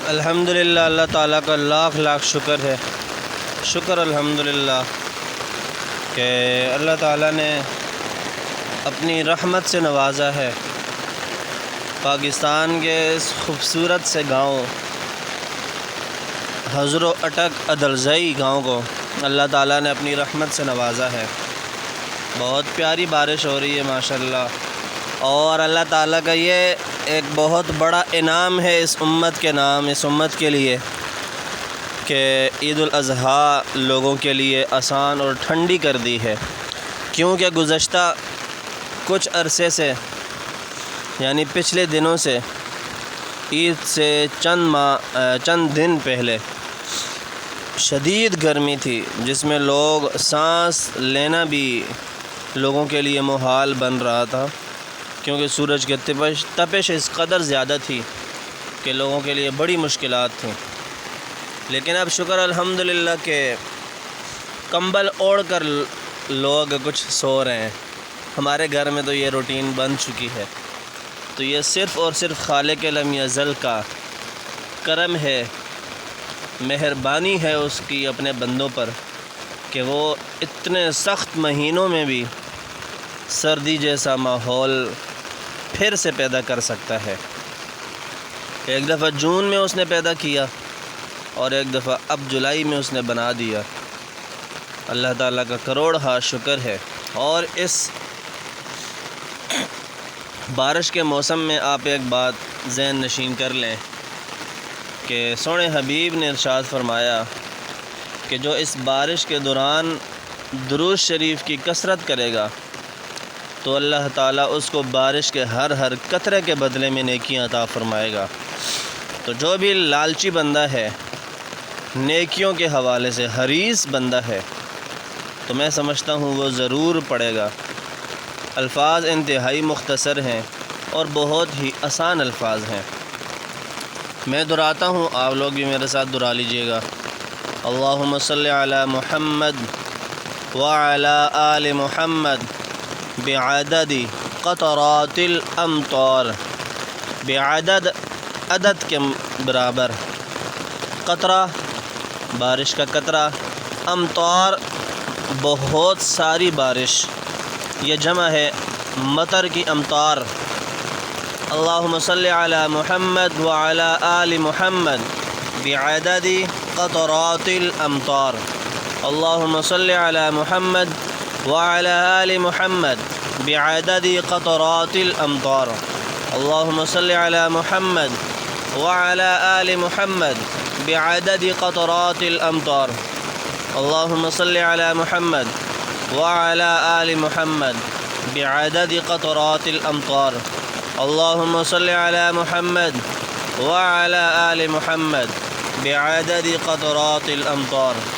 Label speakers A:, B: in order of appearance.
A: الحمدللہ، اللہ تعالیٰ کا لاکھ لاکھ شکر ہے۔ شکر الحمدللہ کہ اللہ تعالیٰ نے اپنی رحمت سے نوازا ہے۔ پاکستان کے اس خوبصورت سے گاؤں حضر و اٹک عدلزئی گاؤں کو اللہ تعالیٰ نے اپنی رحمت سے نوازا ہے۔ بہت پیاری بارش ہو رہی ہے ماشاءاللہ، اور اللہ تعالیٰ کا یہ ایک بہت بڑا انعام ہے اس امت کے نام، اس امت کے لیے، کہ عید الاضحیٰ لوگوں کے لیے آسان اور ٹھنڈی کر دی ہے، کیونکہ گزشتہ کچھ عرصے سے یعنی پچھلے دنوں سے عید سے چند دن پہلے شدید گرمی تھی، جس میں لوگ سانس لینا بھی لوگوں کے لیے محال بن رہا تھا، کیونکہ سورج کی تپش اس قدر زیادہ تھی کہ لوگوں کے لیے بڑی مشکلات تھیں۔ لیکن اب شکر الحمدللہ کہ کمبل اوڑھ کر لوگ کچھ سو رہے ہیں۔ ہمارے گھر میں تو یہ روٹین بن چکی ہے، تو یہ صرف اور صرف خالق لم یزل کا کرم ہے، مہربانی ہے اس کی اپنے بندوں پر، کہ وہ اتنے سخت مہینوں میں بھی سردی جیسا ماحول پھر سے پیدا کر سکتا ہے۔ ایک دفعہ جون میں اس نے پیدا کیا اور ایک دفعہ اب جولائی میں اس نے بنا دیا۔ اللہ تعالیٰ کا کروڑ ہا شکر ہے۔ اور اس بارش کے موسم میں آپ ایک بات ذہن نشین کر لیں کہ سونے حبیب نے ارشاد فرمایا کہ جو اس بارش کے دوران درود شریف کی کثرت کرے گا تو اللہ تعالیٰ اس کو بارش کے ہر قطرے کے بدلے میں نیکیاں عطا فرمائے گا۔ تو جو بھی لالچی بندہ ہے، نیکیوں کے حوالے سے حریص بندہ ہے، تو میں سمجھتا ہوں وہ ضرور پڑھے گا۔ الفاظ انتہائی مختصر ہیں اور بہت ہی آسان الفاظ ہیں۔ میں دہراتا ہوں، آپ لوگ بھی میرے ساتھ دہرا لیجئے گا۔ اللہم صلی علی محمد وعلی آل محمد بعدد قطرات الامطار، بعدد عدد کے برابر، قطرہ بارش کا قطرہ، امطار بہت ساری بارش، یہ جمع ہے مطر کی امطار۔ اللہم صلی علی محمد وعلی آل محمد بعدد قطرات الامطار، اللہم صلی علی محمد وعلی آل محمد بعدد قطرات الامطار، اللہم صلی علی محمد وعلی آل محمد بعدد قطرات الامطار، اللہم صلی علی محمد وعلی آل محمد بعدد قطرات الامطار، اللہم صلی علی محمد وعلی آل محمد بعدد قطرات الامطار۔